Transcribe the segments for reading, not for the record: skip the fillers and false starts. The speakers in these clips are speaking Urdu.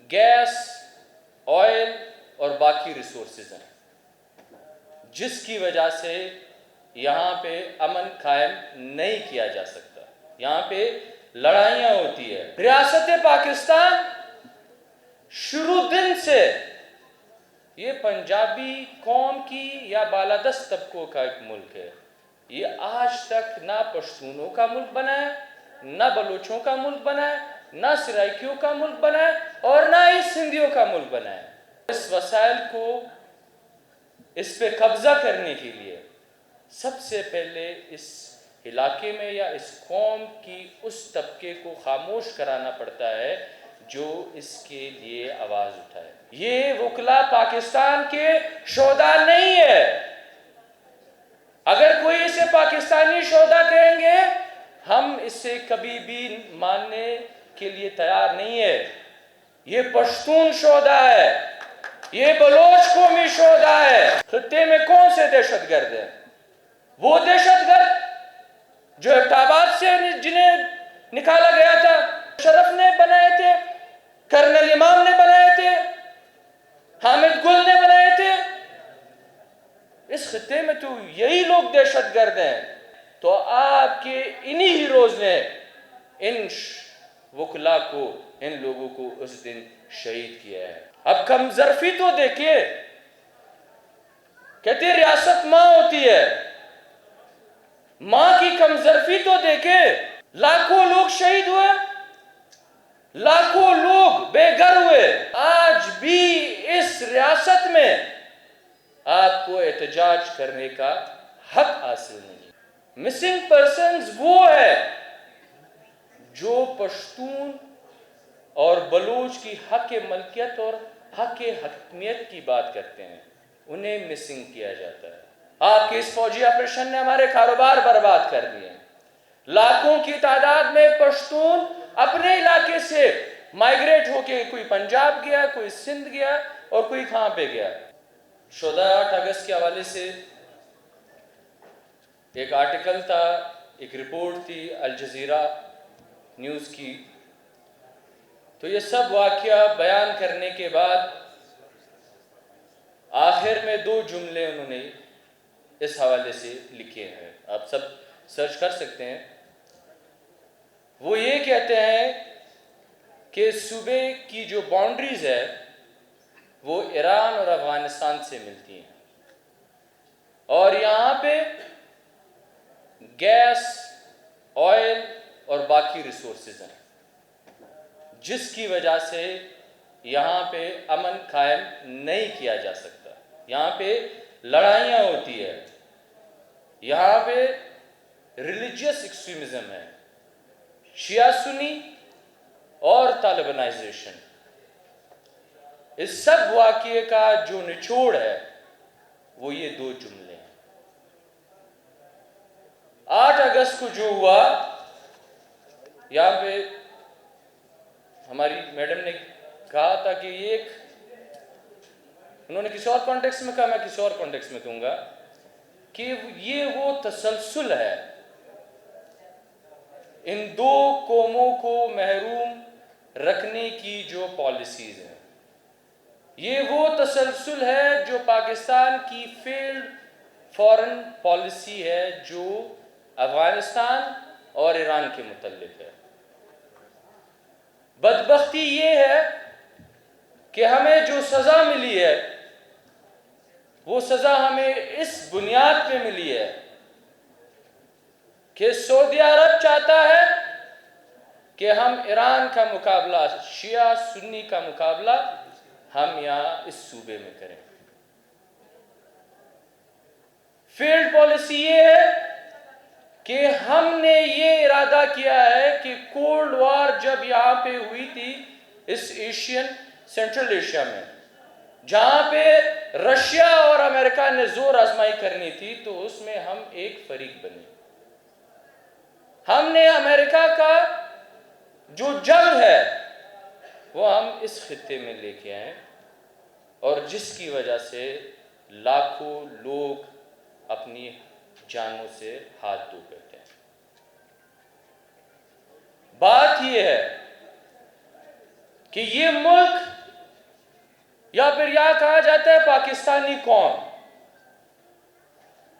گیس، آئل اور باقی ریسورسز ہیں، جس کی وجہ سے یہاں پہ امن قائم نہیں کیا جا سکتا، یہاں پہ لڑائیاں ہوتی ہے۔ ریاست پاکستان شروع دن سے یہ پنجابی قوم کی یا بالادست طبقوں کا ایک ملک ہے۔ یہ آج تک نہ پشتونوں کا ملک بنا ہے، نہ بلوچوں کا ملک بنا ہے، نہ سرائکیوں کا ملک بنا ہے اور نہ ہی سندھیوں کا ملک بنا ہے۔ اس وسائل کو اس پہ قبضہ کرنے کے لیے سب سے پہلے اس علاقے میں یا اس قوم کی اس طبقے کو خاموش کرانا پڑتا ہے جو اس کے لیے آواز اٹھائے۔ یہ وکلا پاکستان کے شہداء نہیں ہے۔ اگر کوئی اسے پاکستانی شہداء کہیں گے، ہم اسے کبھی بھی ماننے کے لیے تیار نہیں ہے۔ یہ پشتون شہداء ہے، یہ بلوچ قومی شہداء ہے۔ خطے میں کون سے دہشت گرد ہیں؟ وہ دہشت گرد جو ابٹاباد سے جنہیں نکالا گیا تھا، شرف نے بنائے تھے، کرنل امام نے بنائے تھے، حامد گل نے بنائے تھے۔ اس خطے میں تو یہی لوگ دہشت گرد ہیں۔ تو آپ کے انہی ہیروز نے ان وکلا کو، ان لوگوں کو اس دن شہید کیا ہے۔ اب کم ظرفی تو دیکھیے، کہتے ریاست ماں ہوتی ہے، ماں کی کم ظرفی تو دیکھے۔ لاکھوں لوگ شہید ہوئے، لاکھوں لوگ بے گھر ہوئے۔ آج بھی اس ریاست میں آپ کو احتجاج کرنے کا حق حاصل نہیں۔ مسنگ پرسنز وہ ہے جو پشتون اور بلوچ کی حق ملکیت اور حق حکمیت کی بات کرتے ہیں، انہیں مسنگ کیا جاتا ہے۔ آپ کے اس فوجی آپریشن نے ہمارے کاروبار برباد کر دیے۔ لاکھوں کی تعداد میں پشتون اپنے علاقے سے مائیگریٹ ہو کے کوئی پنجاب گیا، کوئی سندھ گیا اور کوئی کہاں پہ گیا۔ 8 اگست کے حوالے سے ایک آرٹیکل تھا، ایک رپورٹ تھی الجزیرہ نیوز کی۔ تو یہ سب واقعہ بیان کرنے کے بعد آخر میں 2 جملے انہوں نے اس حوالے سے لکھے ہیں، آپ سب سرچ کر سکتے ہیں۔ وہ یہ کہتے ہیں کہ صوبے کی جو باؤنڈریز ہے وہ ایران اور افغانستان سے ملتی ہیں، اور یہاں پہ گیس، آئل اور باقی ریسورسز ہیں، جس کی وجہ سے یہاں پہ امن قائم نہیں کیا جا سکتا، یہاں پہ لڑائیاں ہوتی ہے، یہاں پہ ریلیجیس ایکسٹریمزم ہے، شیعہ سنی اور طالبانائزیشن۔ اس سب واقعے کا جو نچوڑ ہے وہ یہ 2 جملے ہیں۔ 8 اگست کو جو ہوا، یہاں پہ ہماری میڈم نے کہا تھا کہ انہوں نے کسی اور کانٹیکس میں کہا، میں کسی اور کانٹیکس میں کہوں گا کہ یہ وہ تسلسل ہے، ان 2 قوموں کو محروم رکھنے کی جو پالیسیز ہیں، یہ وہ تسلسل ہے جو پاکستان کی فیلڈ فارن پالیسی ہے جو افغانستان اور ایران کے متعلق ہے۔ بدبختی یہ ہے کہ ہمیں جو سزا ملی ہے وہ سزا ہمیں اس بنیاد پہ ملی ہے کہ سعودی عرب چاہتا ہے کہ ہم ایران کا مقابلہ، شیعہ سنی کا مقابلہ ہم یہاں اس صوبے میں کریں۔ فیلڈ پالیسی یہ ہے کہ ہم نے یہ ارادہ کیا ہے کہ کولڈ وار جب یہاں پہ ہوئی تھی اس ایشین سینٹرل ایشیا میں، جہاں پہ رشیا اور امریکہ نے زور آزمائی کرنی تھی، تو اس میں ہم ایک فریق بنے۔ ہم نے امریکہ کا جو جنگ ہے وہ ہم اس خطے میں لے کے آئے، اور جس کی وجہ سے لاکھوں لوگ اپنی جانوں سے ہاتھ دھو بیٹھے ہیں۔ بات یہ ہے کہ یہ ملک یا پھر یہاں کہا جاتا ہے پاکستانی قوم.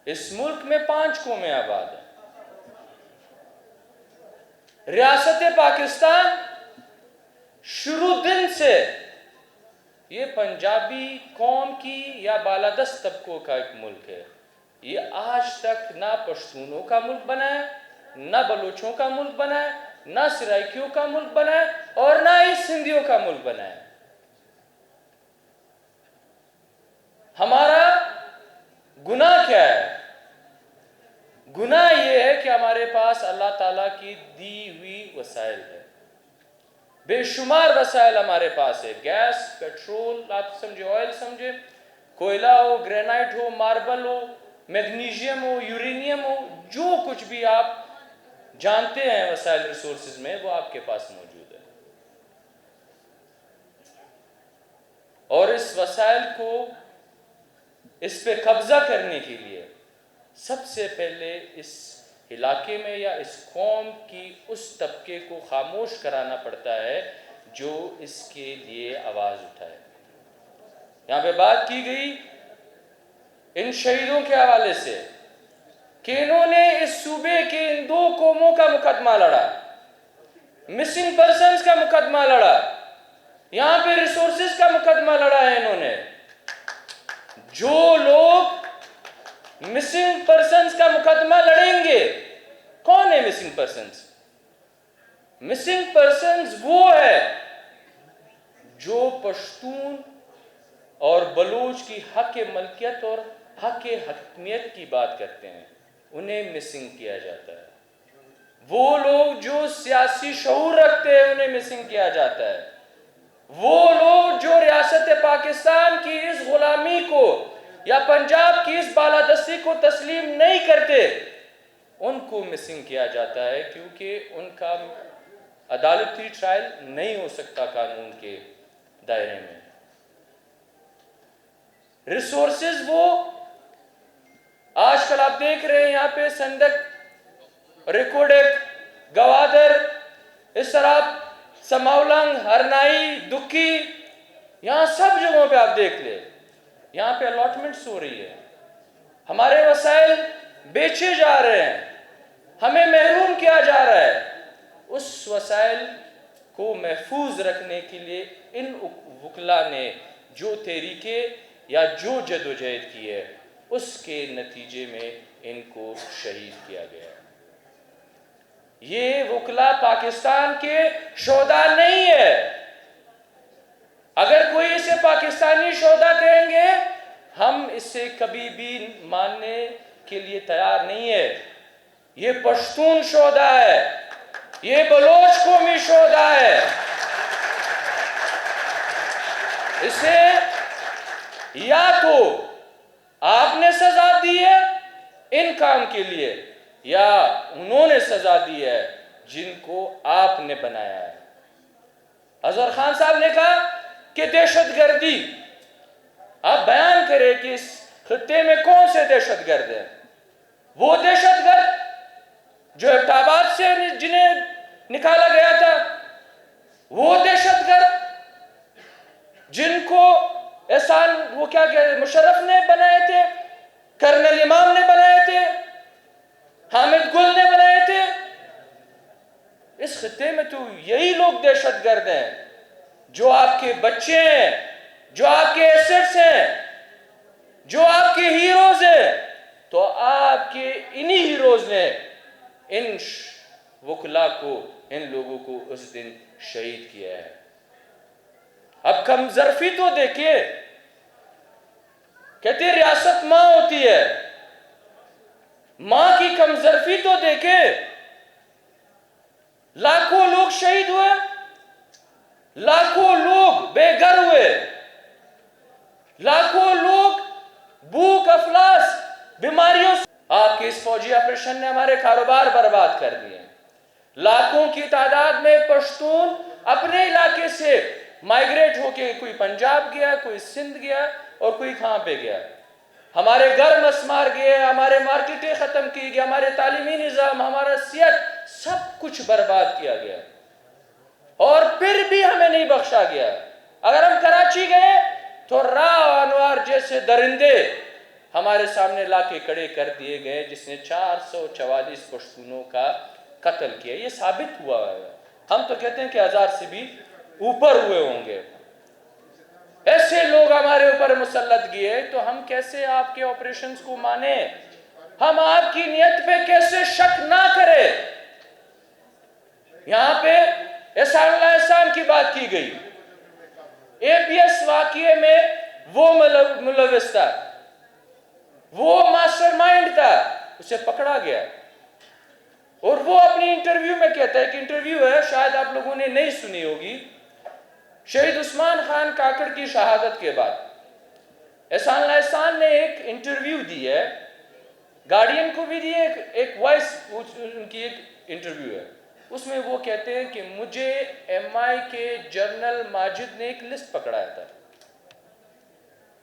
اس ملک میں 5 قومیں آباد ہیں. ریاست پاکستان شروع دن سے یہ پنجابی قوم کی یا بالادست طبقوں کا ایک ملک ہے. یہ آج تک نہ پشتونوں کا ملک بنا ہے، نہ بلوچوں کا ملک بنا ہے، نہ سرائکیوں کا ملک بنا ہے، اور نہ ہی سندھیوں کا ملک بنا ہے. ہمارا گناہ کیا ہے؟ گناہ یہ ہے کہ ہمارے پاس اللہ تعالیٰ کی دی ہوئی وسائل ہے. بے شمار وسائل ہمارے پاس ہے. گیس، پیٹرول، آپ سمجھے، آئل سمجھے، کوئلہ ہو، گرینائٹ ہو، ماربل ہو، میگنیشیم ہو، یورینیم ہو، جو کچھ بھی آپ جانتے ہیں وسائل ریسورسز میں، وہ آپ کے پاس موجود ہے. اور اس وسائل کو، اس پہ قبضہ کرنے کے لیے سب سے پہلے اس علاقے میں یا اس قوم کی اس طبقے کو خاموش کرانا پڑتا ہے جو اس کے لیے آواز اٹھائے. یہاں پہ بات کی گئی ان شہیدوں کے حوالے سے کہ انہوں نے اس صوبے کے ان 2 قوموں کا مقدمہ لڑا، مسنگ پرسنز کا مقدمہ لڑا، یہاں پہ ریسورسز کا مقدمہ لڑا ہے انہوں نے. جو لوگ مسنگ پرسنز کا مقدمہ لڑیں گے، کون ہے مسنگ پرسنز؟ مسنگ پرسنز وہ ہے جو پشتون اور بلوچ کی حق ملکیت اور حق حکمیت کی بات کرتے ہیں، انہیں مسنگ کیا جاتا ہے. وہ لوگ جو سیاسی شعور رکھتے ہیں انہیں مسنگ کیا جاتا ہے. وہ لوگ جو ریاست پاکستان کی اس غلامی کو یا پنجاب کی اس بالادستی کو تسلیم نہیں کرتے، ان کو مسنگ کیا جاتا ہے، کیونکہ ان کا عدالتی ٹرائل نہیں ہو سکتا قانون کے دائرے میں. ریسورسز وہ آج کل آپ دیکھ رہے ہیں یہاں پہ سندک، ریکوڈک، گوادر، اس طرح سماولنگ، ہرنائی، دکی، یہاں سب جگہوں پہ آپ دیکھ لیں، یہاں پہ الاٹمنٹس ہو رہی ہے. ہمارے وسائل بیچے جا رہے ہیں، ہمیں محروم کیا جا رہا ہے. اس وسائل کو محفوظ رکھنے کے لیے ان وکلاء نے جو طریقے یا جو جدوجہد کی ہے، اس کے نتیجے میں ان کو شہید کیا گیا. یہ وکلاء پاکستان کے شہداء نہیں ہے. اگر کوئی اسے پاکستانی شہداء کہیں گے، ہم اسے کبھی بھی ماننے کے لیے تیار نہیں ہے. یہ پشتون شہداء ہے، یہ بلوچ قومی شہداء ہے. اسے یا تو آپ نے سزا دی ہے ان کام کے لیے، یا انہوں نے سزا دی ہے جن کو آپ نے بنایا ہے. اظہر خان صاحب نے کہا کہ دہشت گردی، آپ بیان کریں کہ اس خطے میں کون سے دہشت گرد ہیں. وہ دہشت گرد جو ابتاباد سے جنہیں نکالا گیا تھا، وہ دہشت گرد جن کو احسان وہ کیا کہتے مشرف نے بنائے تھے، کرنل امام نے بنائے تھے، حامد گل نے بنائے تھے. اس خطے میں تو یہی لوگ دہشت گرد ہیں جو آپ کے بچے ہیں، جو آپ کے ایسٹس ہیں، جو آپ کے ہیروز ہیں. تو آپ کے انہی ہیروز نے ان وکلاء کو، ان لوگوں کو اس دن شہید کیا ہے. اب کم ظرفی تو دیکھیے، کہتے ریاست ماں ہوتی ہے، ماں کی کم ظرفی تو دیکھے. لاکھوں لوگ شہید ہوئے، لاکھوں لوگ بے گھر ہوئے، لاکھوں لوگ بھوک افلاس بیماریوں سے. آپ کے اس فوجی آپریشن نے ہمارے کاروبار برباد کر دیے. لاکھوں کی تعداد میں پشتون اپنے علاقے سے مائیگریٹ ہو کے کوئی پنجاب گیا، کوئی سندھ گیا، اور کوئی کہاں پہ گیا. ہمارے گھر مسمار گئے، ہمارے مارکیٹیں ختم کی گئی، ہمارے تعلیمی نظام، ہمارا صحت، سب کچھ برباد کیا گیا، اور پھر بھی ہمیں نہیں بخشا گیا. اگر ہم کراچی گئے تو راہ انوار جیسے درندے ہمارے سامنے لا کے کھڑے کر دیے گئے جس نے 444 پشتونوں کا قتل کیا. یہ ثابت ہوا ہے. ہم تو کہتے ہیں کہ 1000 سے بھی اوپر ہوئے ہوں گے. ایسے لوگ ہمارے اوپر مسلط کیے تو ہم کیسے آپ کے آپریشنز کو مانیں؟ ہم آپ کی نیت پہ کیسے شک نہ کریں؟ یہاں پہ احسان اللہ احسان کی بات کی گئی. اے پی ایس واقعے میں وہ ملوث تھا, وہ ماسٹر مائنڈ تھا, اسے پکڑا گیا. اور وہ اپنی انٹرویو میں کہتا ہے کہ انٹرویو ہے, شاید آپ لوگوں نے نہیں سنی ہوگی, شہید عثمان خان کاکڑ کی شہادت کے بعد احسان اللہ احسان نے ایک انٹرویو دی ہے, گارڈین کو بھی دی ہے, ایک وائس ان کی ایک انٹرویو ہے. اس میں وہ کہتے ہیں کہ مجھے ایم آئی کے جنرل ماجد نے ایک لسٹ پکڑایا تھا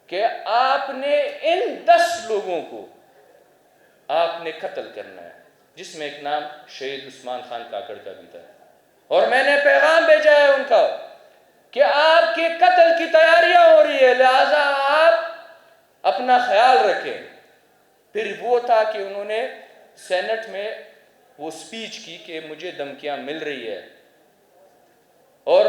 کہ آپ نے ان 10 لوگوں کو آپ نے قتل کرنا ہے, جس میں ایک نام شہید عثمان خان کاکڑ کا بھی تھا. اور میں نے پیغام بھیجا ہے ان کا کہ آپ کے قتل کی تیاریاں ہو رہی ہے, لہذا آپ اپنا خیال رکھیں. پھر وہ تھا کہ انہوں نے سینٹ میں وہ سپیچ کی کہ مجھے دھمکیاں مل رہی ہے اور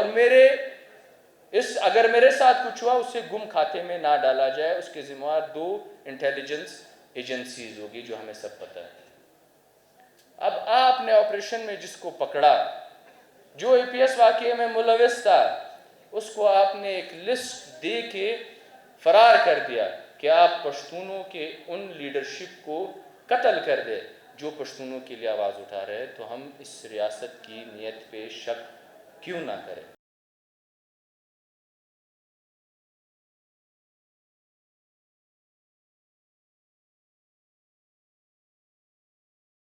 اگر میرے ساتھ کچھ ہوا اسے گم کھاتے میں نہ ڈالا جائے. اس کے ذمہ دار 2 انٹیلیجنس ایجنسیز ہوگی جو ہمیں سب پتہ ہے. اب آپ نے آپریشن میں جس کو پکڑا, جو اے پی ایس واقعے میں ملوث تھا, اس کو آپ نے ایک لسٹ دے کے فرار کر دیا کہ آپ پشتونوں کے ان لیڈرشپ کو قتل کر دے جو پشتونوں کے لیے آواز اٹھا رہے. تو ہم اس ریاست کی نیت پہ شک کیوں نہ کریں؟